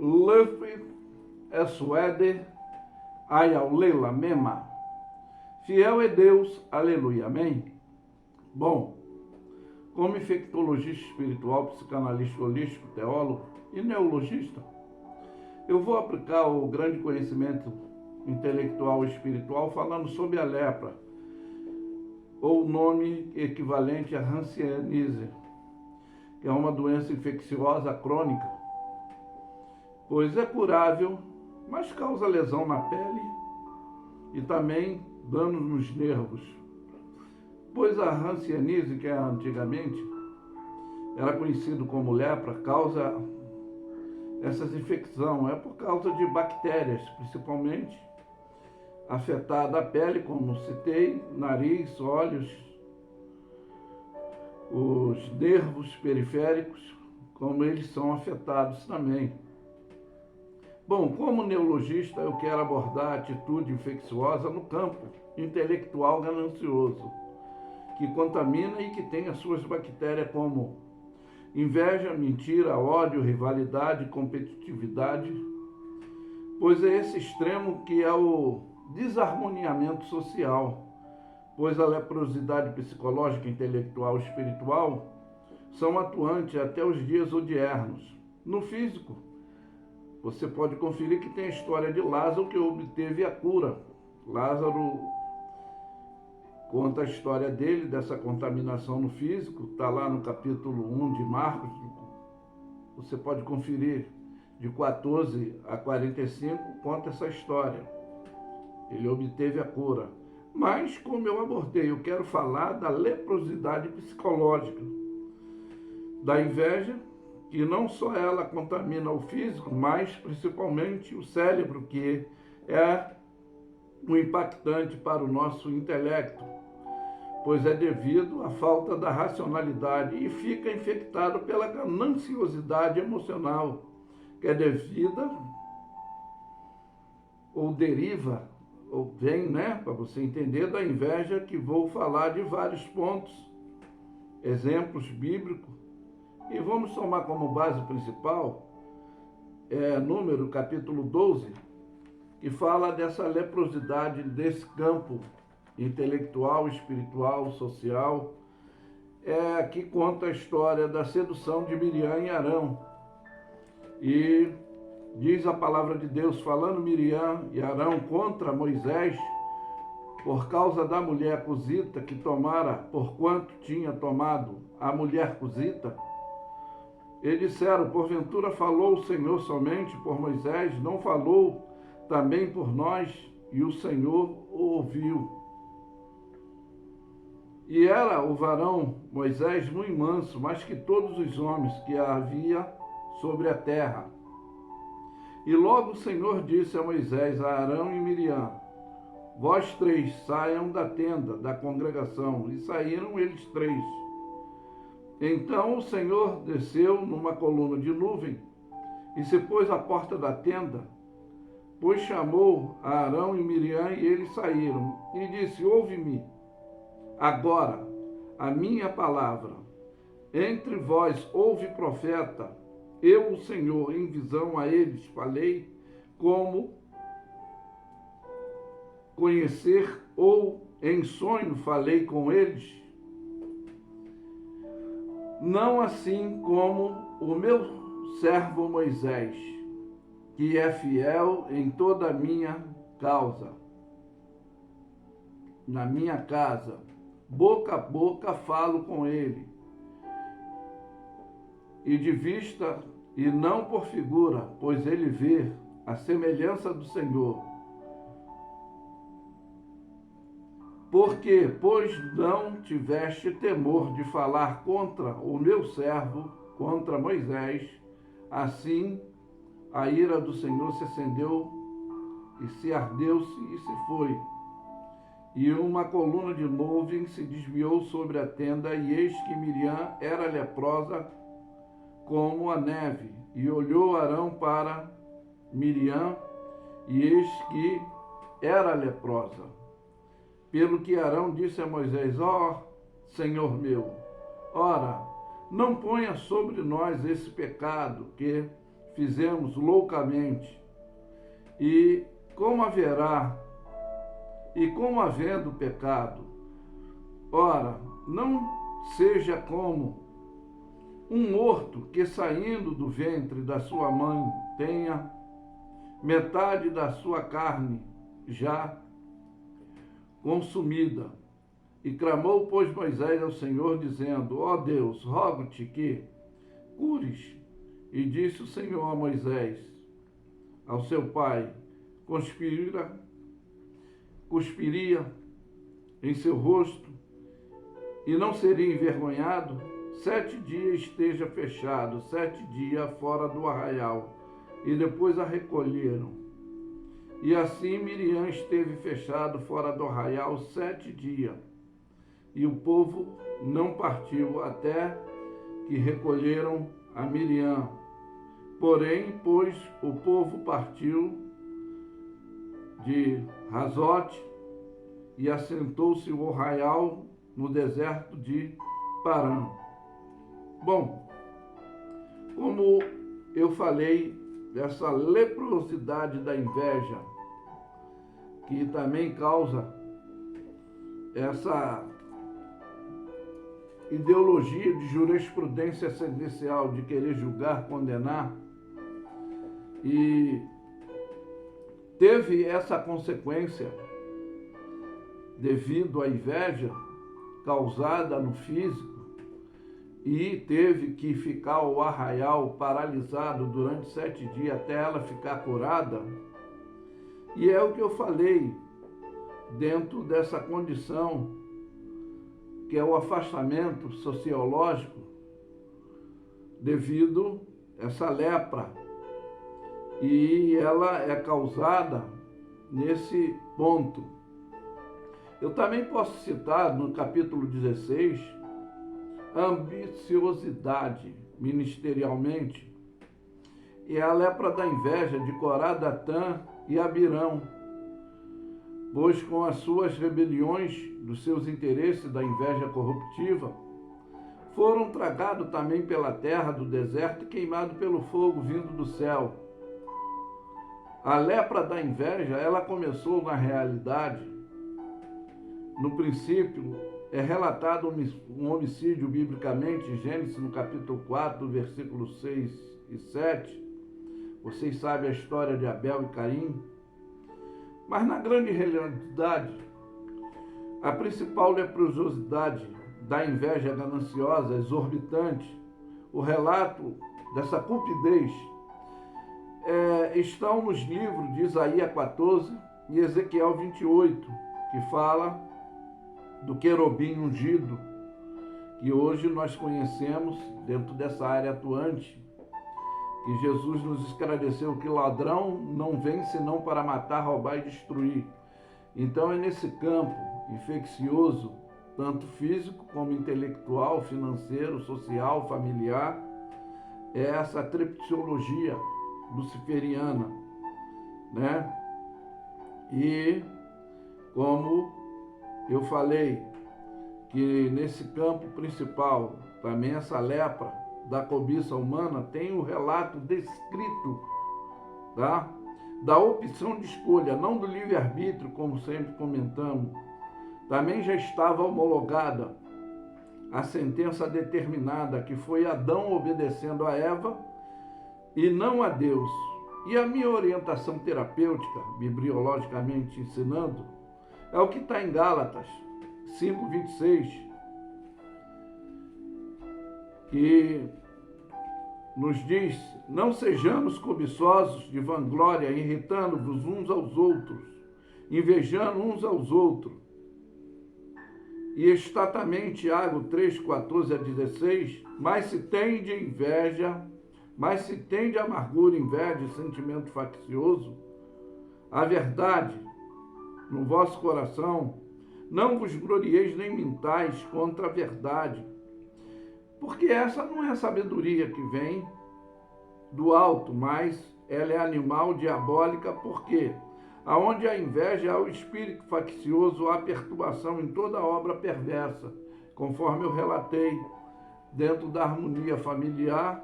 Luffy Suede Ayaulela Mema. Fiel é Deus, aleluia, amém? Bom, como infectologista espiritual, psicanalista holístico, teólogo e neologista, eu vou aplicar o grande conhecimento intelectual e espiritual falando sobre a lepra, ou nome equivalente a hanseníase, que é uma doença infecciosa crônica, pois é curável, mas causa lesão na pele e também danos nos nervos. Pois a hanseníase, que antigamente era conhecido como lepra, causa essas infecções, é por causa de bactérias, principalmente afetada a pele, como citei, nariz, olhos, os nervos periféricos, como eles são afetados também. Bom, como neologista, eu quero abordar a atitude infecciosa no campo intelectual ganancioso, que contamina e que tem as suas bactérias como inveja, mentira, ódio, rivalidade, competitividade, pois é esse extremo que é o desarmoniamento social, pois a leprosidade psicológica, intelectual e espiritual são atuantes até os dias odiernos. No físico, você pode conferir que tem a história de Lázaro, que obteve a cura. Lázaro conta a história dele, dessa contaminação no físico, está lá no capítulo 1 de Marcos, você pode conferir, de 14 a 45, conta essa história. Ele obteve a cura. Mas, como eu abordei, eu quero falar da leprosidade psicológica, da inveja, que não só ela contamina o físico, mas principalmente o cérebro, que é um impactante para o nosso intelecto, pois é devido à falta da racionalidade e fica infectado pela gananciosidade emocional, que é devida ou deriva, ou vem, para você entender, da inveja, que vou falar de vários pontos, exemplos bíblicos, e vamos tomar como base principal Número, capítulo 12, que fala dessa leprosidade, desse campo intelectual, espiritual, social, que conta a história da sedução de Miriam e Arão. E diz a palavra de Deus, falando Miriam e Arão contra Moisés, por causa da mulher cusita que tomara, porquanto tinha tomado a mulher cusita, e disseram, porventura falou o Senhor somente por Moisés, não falou também por nós? E o Senhor o ouviu. E era o varão Moisés muito manso, mais que todos os homens que havia sobre a terra. E logo o Senhor disse a Moisés, a Arão e Miriam, vós três saiam da tenda da congregação. E saíram eles três. Então o Senhor desceu numa coluna de nuvem e se pôs à porta da tenda, pois chamou a Arão e Miriam e eles saíram. E disse, ouve-me agora a minha palavra. Entre vós houve profeta, eu, o Senhor, em visão a eles falei, como conhecer, ou em sonho falei com eles? Não assim como o meu servo Moisés, que é fiel em toda a minha causa, na minha casa, boca a boca falo com ele, e de vista e não por figura, pois ele vê a semelhança do Senhor. Porque, pois não tiveste temor de falar contra o meu servo, contra Moisés, assim a ira do Senhor se acendeu e se ardeu-se e se foi. E uma coluna de nuvem se desviou sobre a tenda, e eis que Miriam era leprosa como a neve. E olhou Arão para Miriam, e eis que era leprosa. Pelo que Arão disse a Moisés, ó Senhor meu, ora, não ponha sobre nós esse pecado, que fizemos loucamente, e como havendo pecado, ora, não seja como um morto que saindo do ventre da sua mãe tenha metade da sua carne já consumida. E clamou, pois, Moisés ao Senhor, dizendo: ó Deus, rogo-te que cures. E disse o Senhor a Moisés, ao seu pai: cuspiria em seu rosto e não seria envergonhado? 7 dias esteja fechado, 7 dias fora do arraial, e depois a recolheram. E assim Miriam esteve fechado fora do arraial 7 dias, e o povo não partiu até que recolheram a Miriam. Porém, pois o povo partiu de Razote e assentou-se o arraial no deserto de Parã. Bom, como eu falei dessa leprosidade da inveja, que também causa essa ideologia de jurisprudência sentencial, de querer julgar, condenar, e teve essa consequência devido à inveja causada no físico, e teve que ficar o arraial paralisado durante 7 dias até ela ficar curada. E é o que eu falei dentro dessa condição, que é o afastamento sociológico devido a essa lepra. E ela é causada nesse ponto. Eu também posso citar no capítulo 16, a ambiciosidade ministerialmente, e a lepra da inveja de Corá, Datã e Abirão, pois com as suas rebeliões, dos seus interesses da inveja corruptiva, foram tragados também pela terra do deserto e queimados pelo fogo vindo do céu. A lepra da inveja, ela começou na realidade, no princípio, é relatado um homicídio biblicamente em Gênesis, no capítulo 4, versículos 6 e 7. Vocês sabem a história de Abel e Caim. Mas na grande realidade, a principal leprosidade da inveja gananciosa, exorbitante, o relato dessa cupidez, estão nos livros de Isaías 14 e Ezequiel 28, que fala do querubim ungido, que hoje nós conhecemos dentro dessa área atuante, que Jesus nos esclareceu que ladrão não vem senão para matar, roubar e destruir. Então é nesse campo infeccioso, tanto físico como intelectual, financeiro, social, familiar, é essa triptologia luciferiana, né? E como eu falei, que nesse campo principal, também essa lepra da cobiça humana, tem o relato descrito, tá? Da opção de escolha, não do livre-arbítrio, como sempre comentamos. Também já estava homologada a sentença determinada, que foi Adão obedecendo a Eva e não a Deus. E a minha orientação terapêutica, bibliologicamente ensinando, é o que está em Gálatas 5:26, que nos diz: não sejamos cobiçosos de vanglória, irritando-vos uns aos outros, invejando uns aos outros. E está também Tiago 3:14-16, mas se tem de inveja, mas se tem de amargura, inveja e sentimento faccioso, a verdade no vosso coração, não vos glorieis nem mintais contra a verdade, porque essa não é a sabedoria que vem do alto, mas ela é animal, diabólica, porque aonde há inveja, há o espírito faccioso, há perturbação em toda obra perversa, conforme eu relatei, dentro da harmonia familiar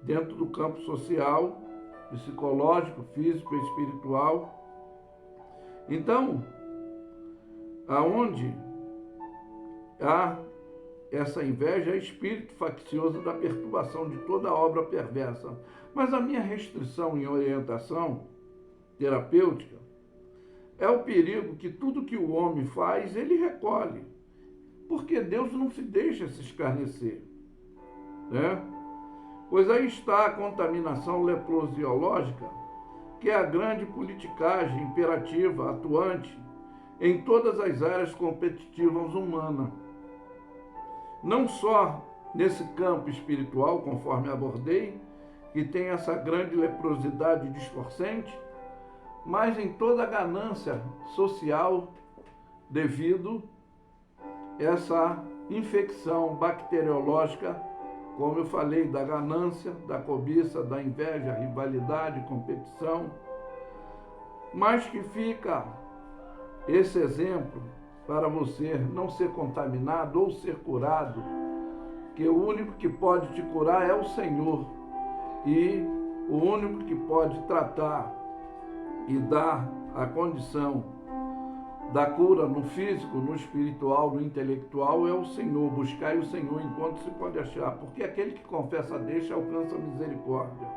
dentro do campo social, psicológico, físico e espiritual. Então, aonde há essa inveja, é espírito faccioso da perturbação de toda obra perversa. Mas a minha restrição em orientação terapêutica é o perigo que tudo que o homem faz, ele recolhe. Porque Deus não se deixa se escarnecer, né? Pois aí está a contaminação leprosiológica, que é a grande politicagem imperativa, atuante em todas as áreas competitivas humanas. Não só nesse campo espiritual, conforme abordei, que tem essa grande leprosidade distorcente, mas em toda a ganância social devido a essa infecção bacteriológica, como eu falei, da ganância, da cobiça, da inveja, rivalidade, competição, mas que fica esse exemplo para você não ser contaminado ou ser curado, que o único que pode te curar é o Senhor, e o único que pode tratar e dar a condição da cura no físico, no espiritual, no intelectual é o Senhor. Buscai o Senhor enquanto se pode achar, porque aquele que confessa a deixa alcança a misericórdia.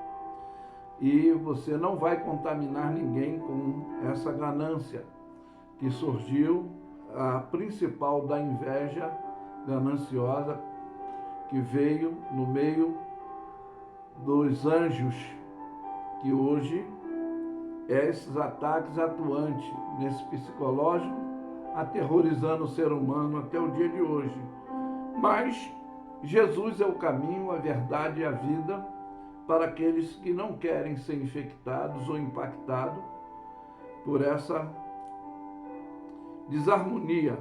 E você não vai contaminar ninguém com essa ganância que surgiu, a principal da inveja gananciosa, que veio no meio dos anjos, que hoje esses ataques atuantes nesse psicológico, aterrorizando o ser humano até o dia de hoje. Mas Jesus é o caminho, a verdade e a vida para aqueles que não querem ser infectados ou impactados por essa desarmonia.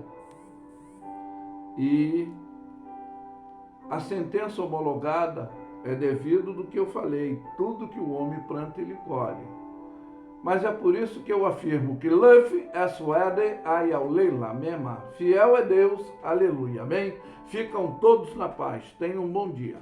E a sentença homologada é devido do que eu falei, tudo que o homem planta ele colhe. Mas é por isso que eu afirmo que Love es wede ayau leila mema. Fiel é Deus, aleluia, amém? Ficam todos na paz, tenham um bom dia.